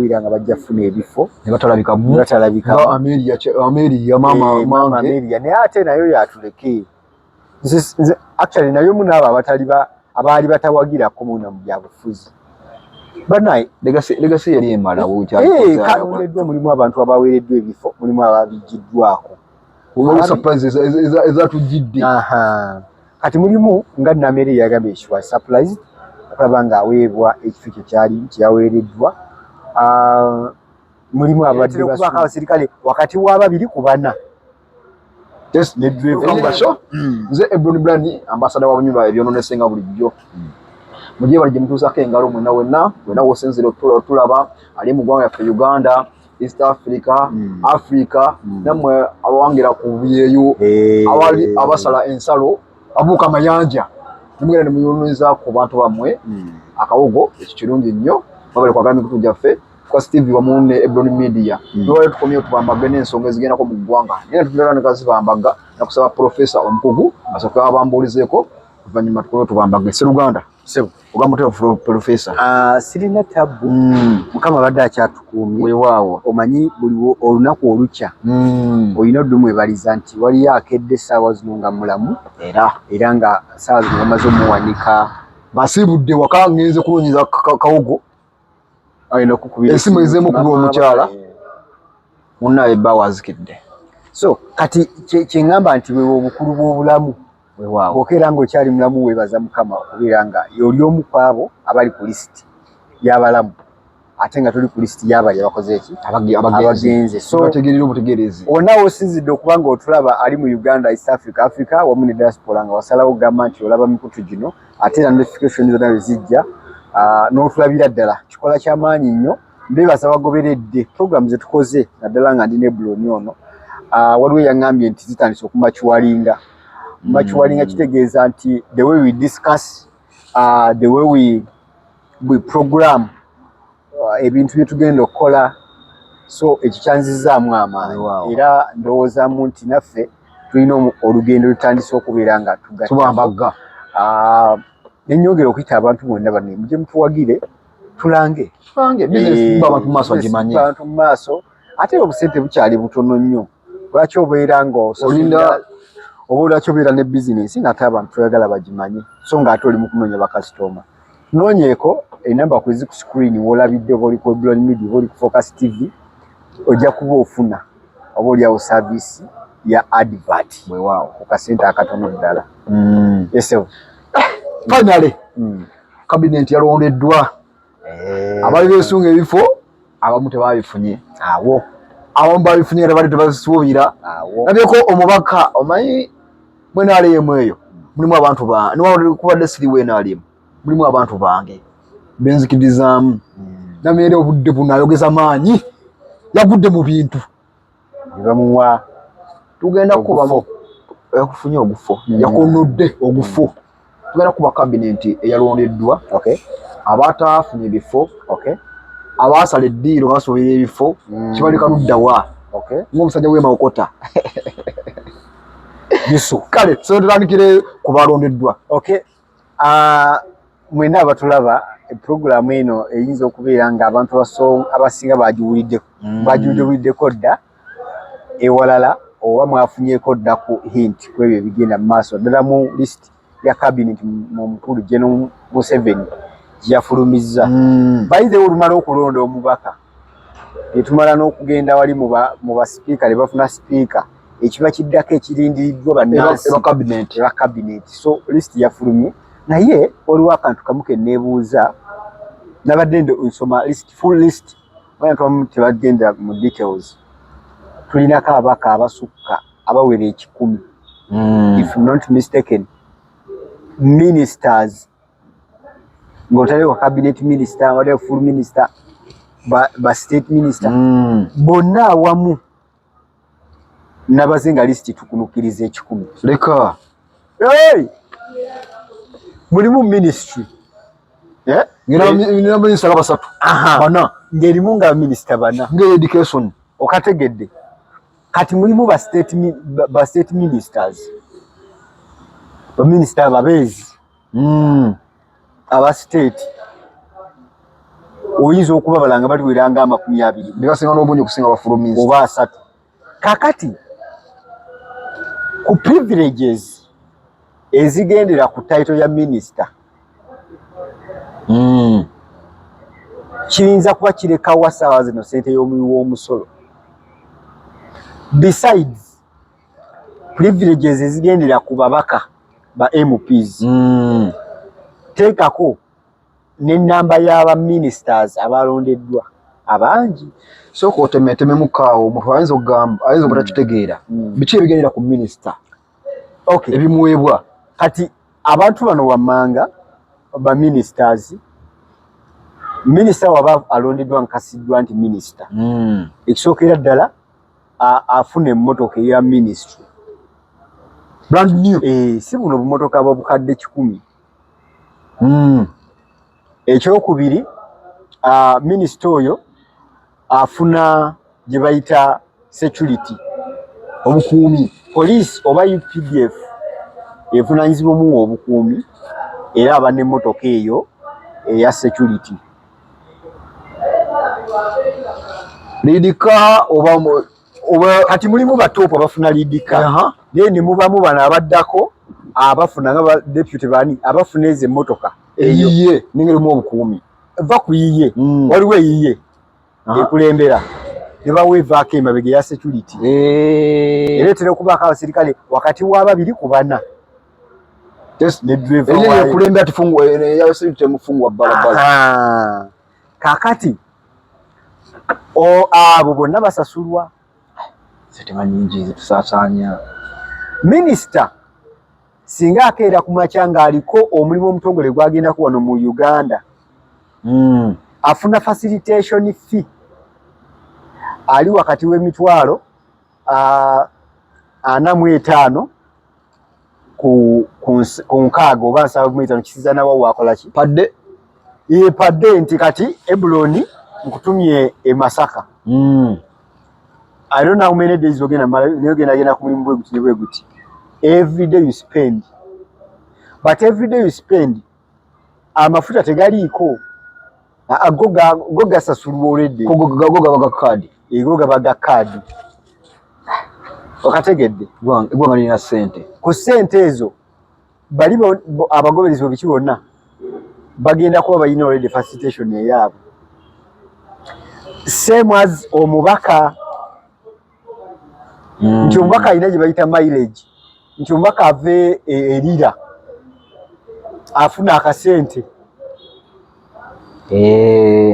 okubira nga bajja kufuna ebifo ne batalabika Amelia mama Amelia naye ate nayo yatuleke nze actually nayo munaaba abaali batawagirako muna mu byabufuzi banaye legacy yali emala kalondeddwa mulimu abantu abaweereddwa ebifo mulimu ababijiddwako surprise ezatujjidde kati mulimu nga Namere yagambye she was surprised okulaba ng'aweebwa ekifo kyeyaweereddwa mulimu abadde bakubaka abasirikale wakati w'ababiri ku bana nze Ebron Brand ambassador wa Bunyumba ebyonoonesenga bulijjo mujye bali mutuusako engalo mwenna wosinzira otulaba ali mu ggwanga yaffe Uganda East Africa Africa namwe abawangira ku byeyo awali abasala ensalo abuuka amayanja nimugenda nemuyoneza ku bantu bammwe akawogo ekyo kirungi nnyo babale kwagala mikutu gyaffe kwa Steve wamu ne Ebron Media lwali tukomye otubambaga n'ensonga ezigendako mu ggwanga naye tutulera ne kazibambaga nakusaba Profesa Omukugu asooka abambuulizeeko oluvannyuma tukomye otubambaga Sseruganda ogamba otya Profesa sirina tabbu mukama abadde akyatukuumye weewaawo omanyi buli olunaku olukya olina oddumwebaliza nti waliyo akedde essaawa zino nga mulamu era nga essaawa zino bamaze omuwanika basiibudde waka ngenze kunoonyeza kawogo alina okukubira esimu ezeemu kuba omukyala munnaye bba wazikidde so kati kyeŋŋamba nti wewe obukulu bw'obulamu bw'okeera ng'okyali mulamu weebaza mukama okubeera nga oli omu ku abo abali ku lisiti y'abalamu ate nga tuli ku lisiti y'abali abakoze eki abagenze so bategeerera obutegeerezi wonna w'osinzidde okuba ng'otulaba ali mu Uganda East Africa wamu ne diaspora nga wasalawo gamba nti olaba mikutu gino ate era notification zonna wezijja n'otulabira ddala kikola ky'amaanyi nnyo mbeebaza bagoberedde program ze tukoze naddala nga ndi ne Ebron ono waliwo yaŋŋambye nti zitandise okumakiwalinga kitegeeza nti the way we discuss the way we program ebintu bye tugenda okukola so ekyo kyanzizaamu amaanyi era ndowoozaamu nti naffe tulina olugendo lutandise okubeera nga tubambaga nenyongera okuyita abantu bonna bano mujye mutuwagire tulange abantu mu maaso agimanye abantu mu maaso ate obusente bukyali butono nnyo lwaki obeera ng'osolinda oba lwaki obeera ne bizinensi ng'ate abantu toyagala bagimanye so ng'ate oli mu kunoonya bakasitoma noonyeeko enamba kwezi ku screen w'olabidde oba oli ku Ebron Media oba oli ku Focus TV ojja kuba ofuna oba oliawo service ya advert weewaawo ku kasente akatono ddala yesewo finally cabinet yalondeddwa abali beesunga ebifo abamu tebabifunye abamu babifunye era bali tebasuubira nabyeko omubaka omanyi mwenaalemu eyo mulimu abantu kubadde siriwe enaalimu mulimu abantu bange benzikidizaamu nameera obudde buno ayogeza maanyi yagudde mu bintu nebamuwa tugenda kubamu yakufunye ogufo yakonodde ogufo tugenda kuba cabinet eyalondeddwa abataafunye ebifo abaasala eddiiro basobolera ebifo kibaleka luddawa ng'omusajja w'emawokota bisu kale so tutandikire ku balondeddwa mwena abatulaba epuroguramu eno eyinza okubeera nga abantu abasinga bagiwuliddeko dda ewalala oba mwafunyeeko dda ku hint ku ebyo ebigenda mu maaso ddala mu lisiti ya cabinet mu mukulu General Museveni gyeyafulumizza bayizeewo olumala okulonda omubaka netumala n'okugenda wali mu basipiika ne bafuna sipiika ekiba kiddako ekirindiriddwa bannansi eba cabinet so lisiti yafulumye naye waliwo akantu kamu ke neebuuza nabadde nsoma full list abantu abamu tebagenda mu details tulinako abaka abasukka abawera 10 if not mistaken ministers ng'otaleko cabinet minister waliwo full minister ba state minister bonna awamu nabaze nga lisiti tukunukiriza 10 leka mulimu ministry ngina minisita nga basatu bana ng'erimu nga minisita bana ng'education okategedde kati mulimu ba state ministers baminisita ababeezi aba state oyinza okubabalanga baliweranga 20 bibasinga n'obungi okusinga abafulumizi oba 3 kakati ku privileges ezigendera ku title ya minister kiyinza kuba kirekawa ssaawa zino ssente y'omuwi w'omusolo besides privileges ezigendera ku babaka ba MPs teekako n'ennamba y'abaministers abalondeddwa abangi sooka otemetememukaawo omuntu ayinza okugamba ayinza obutakitegeera biki ebigendera ku minisita ebimuweebwa kati abantu bano wammanga ba ministers minisita waba alondeddwa nkasiddwa nti minisita ekisookera ddala afuna emmotoka eya ministry brand new si buno bumotoka bwabukadde 10 ekyokubiri minisita oyo afuna gye bayita security obukuumi police oba UPDF evunanyizibwa omuwa obukuumi era aba n'emmotoka eyo eya security lidika oba kati mulimu batopu abafuna lidika naye ne mubamu bano abaddako abafuna nga deputy bani abafuna ezo emmotoka eyiye nengerimu obukuumi va ku yiye waliwo eyiye ekulembera ne baweevaako emabega eya security ereetera okubaako abasirikale wakati wa 2 ku 4 ekulembera eya security emufungwa balabala kakati abo bonna basasulwa setemanyingi zitusaasaanya minisita singa akeera ku makya ng'aliko omulimu omutongole gw'agendako wano mu Uganda afuna facilitation fee ali wakati w'emitwalo 45 ku nkaaga oba 75 kisiza nawo wakola ki padde padde nti kati Ebuloni nkutumye e Masaka I don't know how many days ogenda ku mulimu bwe guti every day you spend but every day you spend amafuta tegaliiko go gasasulwa already go gabaga kaadi ego gabaga kaadi okategedde gwanga nina ssente ku ssente ezo bali abagoberezi biki bonna bagenda kuba bayina already facilitation eyaabwe same as omubaka nti omubaka alina gye bayita mileage nti omubaka ave erira afuna akasente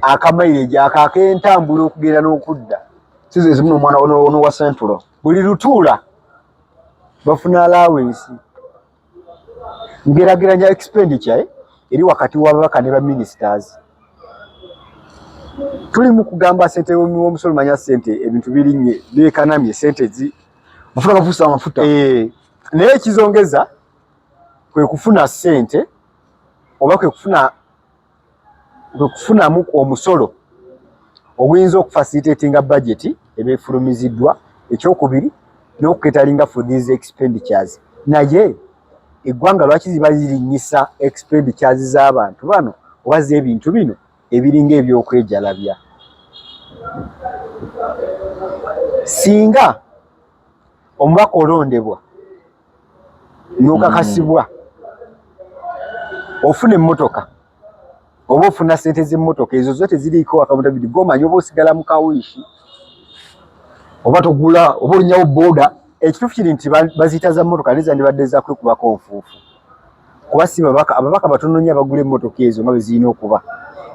akamileage akakentambula okugenda n'okudda sizo ezimu n'omwana ono wa central buli lutuula bafuna allowance ngerageranya expenditure eri wakati w'ababaka ne baministers tuli mu kugamba ssente w'omusolo manya ssente ebintu birinnye beekanamye ssente mafuta gafuusa amafuta naye ekizongeza kwe kufuna ssente oba kwe kufunamu omusolo oguyinza okufacilitatinga budget ebeefulumiziddwa ekyokubiri n'okuketalinga for these expenditures naye eggwanga lwaki ziba zirinnyisa expenditures z'abantu bano oba z'ebintu bino ebiringa ebyokwejalabya singa omubaka olondebwa n'okakasibwa ofuna emmotoka oba ofuna ssente z'emmotoka ezo zo teziriiko accountability gomanya oba osigala mu kawiishi oba togula oba olinyawo booda ekituufu kiri nti baziyita za mmotoka naye zandibadde zakwekubako nfuufu kuba si ababaka batono nnyo abagula emmotoka ezo nga bwe zirina okuba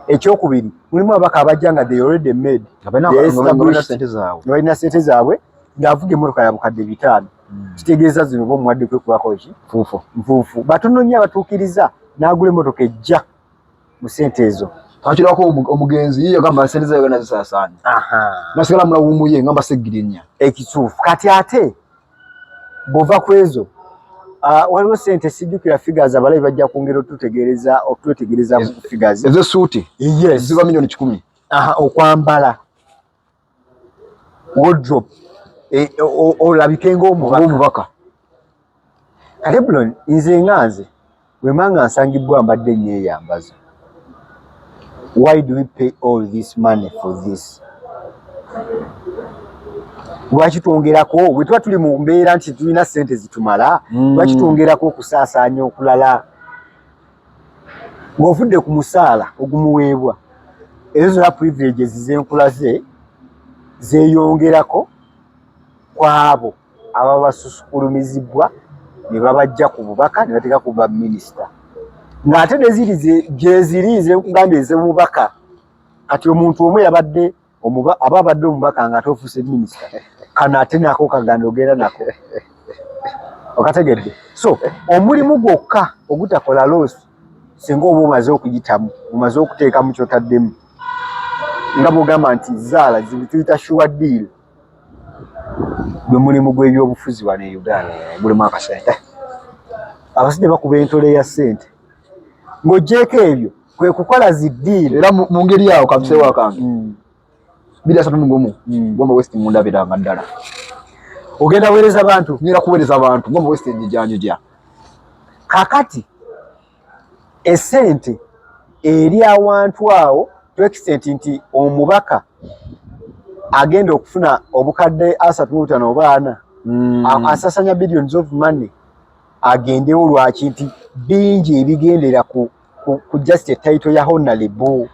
ekyokubiri mulimu ababaka abajja nga they already made balina ssente zaabwe ng'avuga emmotoka ya bukadde 5 kitegeeza zino oba omuwadde kwekubako ki nfuufu batono nnyo abatuukiriza n'agula emmotoka ejja mu ssente ezo twakirako omugenzi yagamba ssente zayo gana zisaasaanya nasigala mulawumuye ngamba segirinnya ekituufu kati ate bw'ova ku ezo waliwo ssente sijjukira figures abalabi bajja kwongera okutwetegereza ku figures ez'essuuti ziba milioni 10 okwambala wardrobe olabike ng'omubaka kati Ebuloni nze nganze bwe manga nsangibwa mbadde nnyeyambaza Why do we pay all this money for this? Lwaki twongerako bwe tuba tuli mu mbeera nti tulina ssente zitumala lwaki twongerako okusaasaanya okulala ng'ovudde ku musaala ogumuweebwa ezo zonna privileges z'enkula ze zeeyongerako kwabo ababa basusukulumizibwa ne babajja ku bubaka ne bateeka ku baminisita ng'ate ne ziri gyeziri zekugambye ez'obubaka kati omuntu omu yabadde aba abadde omubaka nga tofuuse minisita kano ate nako kaganda ogenda nako okategedde so omulimu gwokka ogutakola loosi singa oba omaze okuyitamu omaze okuteekamu kyotaddemu nga bwogamba nti zaala tuyita sure deal gwe mulimu gw'ebyobufuzi wano e Uganda mulimu akasente abasajja bakuba entole ya ssente ng'oggyeko ebyo kwe kukola ziddiiro era mu ngeri awo kamuseewo akange 231 Gomba West mundabiranga ddala ogenda weereza bantu nyera kuweereza abantu Gomba West njijanjuja kakati essente eri awantu awo to extent nti omubaka agenda okufuna obukadde 35 oba 4 asasanya billions of money agendewo lwaki nti bingi ebigendera ku just a title ya honorable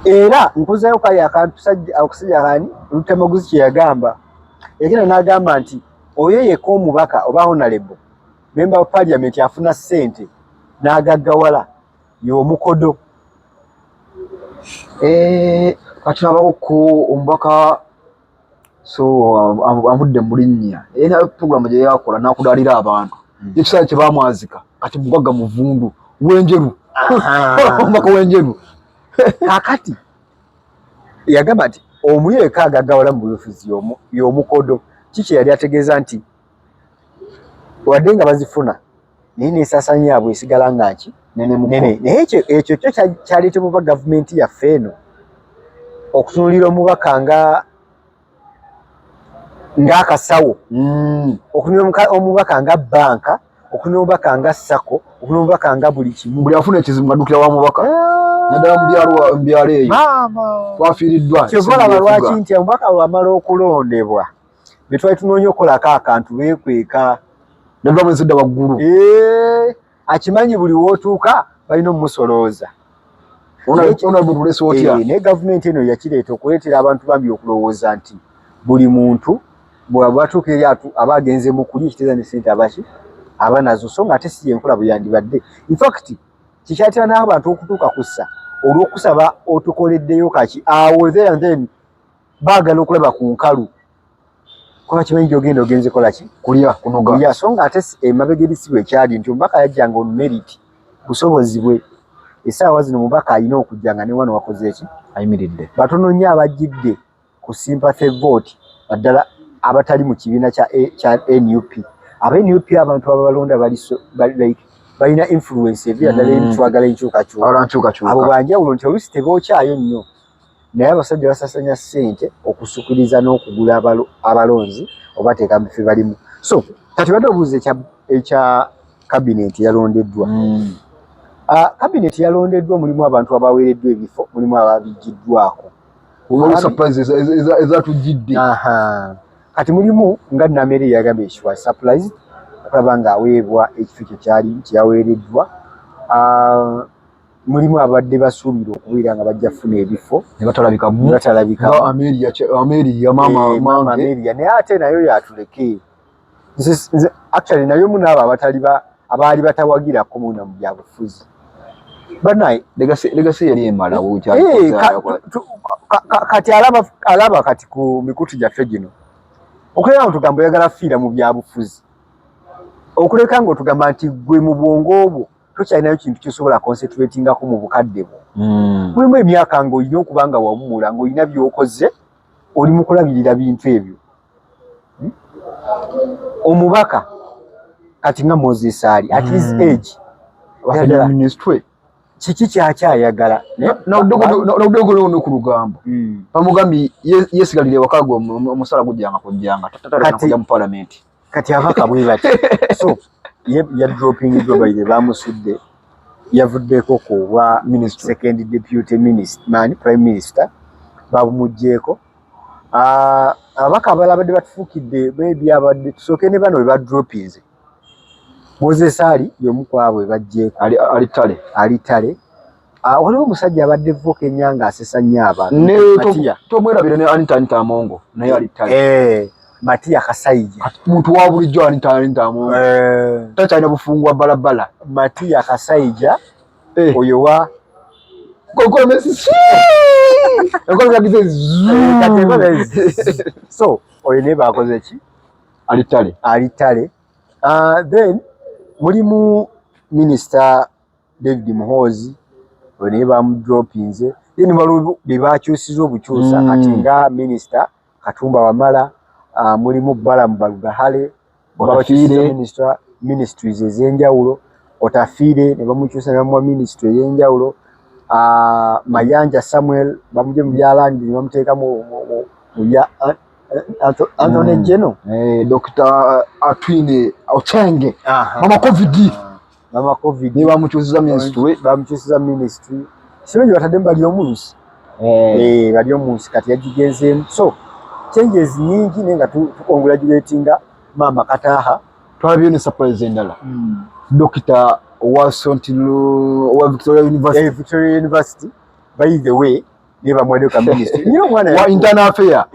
era nkuzayo kali akantu okusajja kani Lutamaguzi kye yagamba ekina n'agamba nti oyo yeka omubaka oba honorable member of parliament afuna ssente n'agaggawala y'omukodo kati abako omubaka so avudde mu linnya era program gye yakola n'akudalira abantu ekisaala kye bamwazika kati mugagga muvundu w'enjeru omubaka w'enjeru kakati yagamba nti omuyeka agaggawala mu buyofuzi y'omukodo kiki yali ategeeza nti wadde nga bazifuna naye n'ensaasaanya yaabwe esigala nga nki nene naye ekyo kyo kyaleetebwa gavumenti yaffe eno okutunulira omubaka ng'akasawo okunulira omubaka nga banka okunulira omubaka nga sako okunulira omubaka nga buli kimu buli afuna ekizibu ngaddukira wa mubaka naddala mu byalo eyo twafiiriddwa kyovalaba lwaki nti omubaka bw'amala okulondebwa be twali tunoonya okukolako akantu beekweka naddala mwezidda waggulu akimanyi buli wootuuka balina omusolooza naye gavumenti eno yakireeta okuleetera abantu bambi okulowooza nti buli muntu bwatuuka eri aba agenze mu kulya ekiteeza ne ssente aba nazo so nga ate si yenkola bwe yandibadde infact kikyatera n'abantu okutuuka kussa olw'okusaba otukoleddeyo kaki awo there and then baagala okulaba ku nkalu kuba kimanyi gyogenda ogenze kola ki kulya kunoga so nga ate emabega erisi bwe kyali nti omubaka yajjanga on merit busobozi bwe essaawa zino omubaka alina okujja nga ne wano wakoze eki ayimiridde batono nnyo abajjidde ku sympathy vote naddala abatali mu kibiina kya NUP aba NUP abantu ababalonda balina influence evi naddala ebitwagala enkyukakyuka abo banjawulo nti oluusi tebookyayo nnyo naye abasajja basasanya ssente okusukiriza n'okugula abalonzi obateeka mu bifo balimu so kati badde obuuza ekya kabineeti yalondeddwa kabineeti yalondeddwa mulimu abantu abaweereddwa ebifo mulimu ababijjiddwako ezatujjidde kati mulimu nga Namere yagambye she was surprised okulaba ng'aweebwa ekifo kye kyali kyeyaweereddwa mulimu abadde basuubira okubeera nga bajja kufuna ebifo ne batalabikamu Amelia maama Amelia naye ate nayo yatuleke nze actually nayo munaabo abaali batawagirako muna mu byabufuzi banaye legasi yali emalawo kati alaba kati ku mikutu gyaffe gino okuleka nga otugamba oyagala fiira mu byabufuzi okuleka nga otugamba nti gwe mu bwongo obwo tokyalinayo kintu kyosobola concentratingako mu bukadde bwo mulimu emyaka ng'olina okuba nga wawumula ng'olina by'okoze oli mu kulabirira bintu ebyo omubaka kati nga Moses ali at his age kiki kyakyayagala nawuddeko ku lugambo bamugambye yeesigalire waka gwe omusala gujjanga kujja mu palamenti kati abaka bwe bati so ya dropping baire bamusudde yavuddeko ku bwa second deputy minister prime minister babumugyeko. Abaka abalala badde batufuukidde bebyabadde tusooke ne bano bebadropinze Moses Ali y'omu ku abo bebaggyeko ali ttale. Waliwo omusajja abadde Voka Ennyanga asesa nnyo abantu tomwerabire ne Anita Amongo naye ali ttale. Matiya Kasaija muntu wa bulijjo Anita Amongo takyalina bufungwa balabala. Matiya Kasaija oyo wa so oyo ne bakoze ki ali ttale. Then mulimu Minister David Muhoozi oyo ne bamudropinze. Then waliwo be bakyusiza obukyusa kati nga Minister Katumba Wamala. Mulimu Balamu Balugahale ministries ez'enjawulo. Otafiire ne bamukyusa ne bamuwa ministry ey'enjawulo. Mayanja Samuel bamugye mu byalandi ne bamuteeka mu bya Anthony Jeno. Dr. Atwine Ochenge Mama Covid ne bamukyusiza ministry. Simanyi batadde bali omunsi bali omunsi kati yagigenzeemu. So changes nyingi nenga tukongratulatinga Mama Kataha. Twabye ne surprise endala. Dr. wa Victoria University. Victoria University by the way neba mwede ka ministry. Niyo mwana wa internal affair.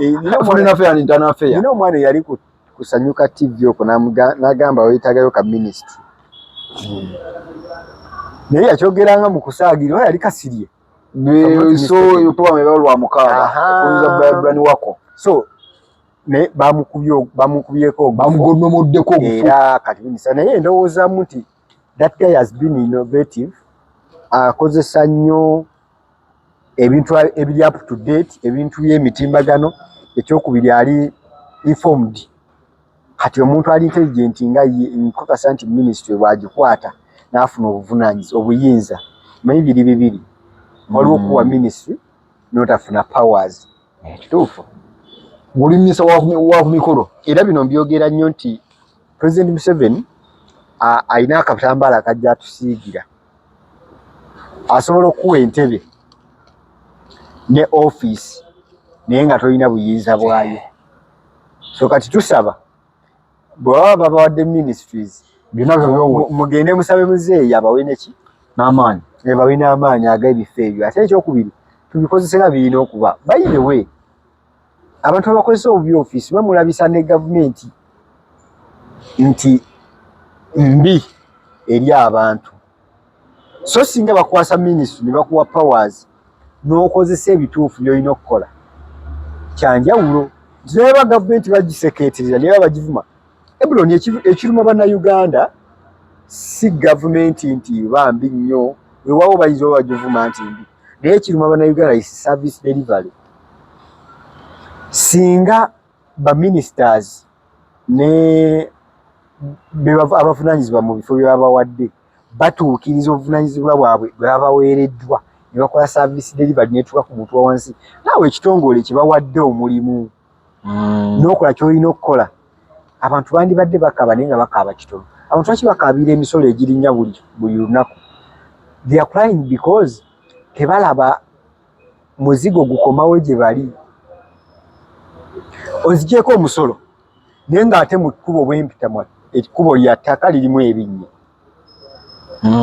Foreign affair and internal affair. Niyo mwana yali kusanyuka TV oko nagamba oyitagayo ka ministry. Naye yakyogeranga mu kusaagira yali kasirye. So you probably lwa mukaaga kuza brand wako. So ne bamukubyeko bamugonnomoddeko era kati minister naye ndowooza muti that guy has been innovative. Akozesa nnyo ebintu ebiri up to date, ebintu by'emitimbagano. Ekyokubiri ali informed. Kati omuntu ali intelligent nga nkokasa nti ministry bwagikwata n'afuna obuyinza manyi bibiri waliwo kuwa ministry n'otafuna powers. Kituufu buli minisita wa ku mikolo era bino mbyogera nnyo nti President Museveni alina akatambaala akajja atusiigira. Asobola okuwa entebe ne office naye nga tolina buyinza bwayo. So kati tusaba bw'ababa babawadde ministries byonna mugende musabe muzeeyi abawe neki n'amaanyi bawe n'amaanyi ag'ebifo ebyo. Ate ekyokubiri tubikozesera birina okuba by the way abantu abakozesa obubi office bamulabisa ne gavumenti nti mbi eri abantu. So singa bakwasa ministry ne bakuwa powers n'okozesa ebituufu by'olina okukola kyanjawulo. Ntireba gavumenti bagisekeeterera naye bagivuma. Ebuloni ekiruma bannayuganda si gavumenti nti bambi nnyo weewaawo bayinza oba bagivuma nti mbi naye ekiruma bannayuganda is service delivery. Singa baministers ne abavunaanyizibwa mu bifo byebabawadde batuukiriza obuvunaanyizibwa bwabwe bwe babaweereddwa ne bakola service delivery netuuka ku muntu wa wansi, naawe ekitongole kye bawadde omulimu n'okola ky'olina okukola, abantu bandibadde bakaaba naye nga bakaaba kitono. Abantu lwaki bakaabira emisolo egirinnya buli lunaku? They are crying because tebalaba muzigo gukomawo gye bali. Ozigyeko omusolo naye ng'ate mu kkubo bwempitamu ekkubo lya ttaka lirimu ebinnya.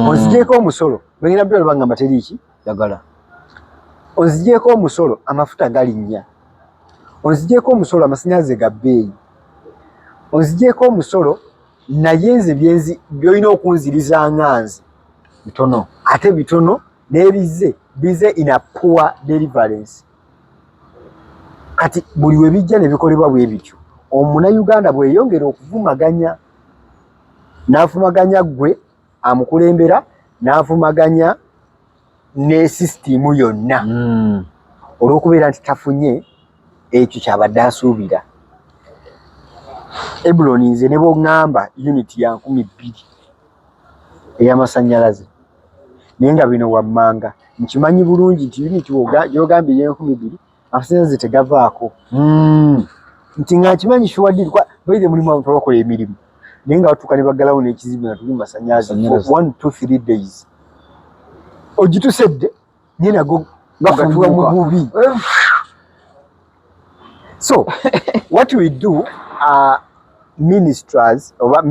Ozigyeko omusolo bagenda mpira bangamba teriiki yagala. Ozigyeko omusolo amafuta galinnya. Ozigyeko omusolo amasannyalaze ga bbeeyi. Ozigyeko omusolo naye nze byolina okunziriza nga nze bitono, ate bitono bize in a poor deliverance. Kati buli we bijja ne bikolebwa bwe bityo omunnayuganda bweyongera okuvumaganya n'avumaganya gwe amukulembera n'avumaganya ne sisitimu yonna olw'okubeera nti tafunye ekyo kyabadde asuubira. Ebuloni nze ne bw'oŋŋamba uniti ya 2,000 ey'amasannyalaze naye nga bino wammanga nkimanyi bulungi nti uniti gy'ogambye y'2,000 amasannyalaze tegavaako. Nti nga nkimanyi shuwadiri baire mulimu abantu abakola emirimu naye nga batuuka ne baggalawo n'ekizimbe nga tuli mu masannyalaze 1, 2, 3 days. ogitusedde nye nago gatuwa mu bubi. So what we do, ministers oba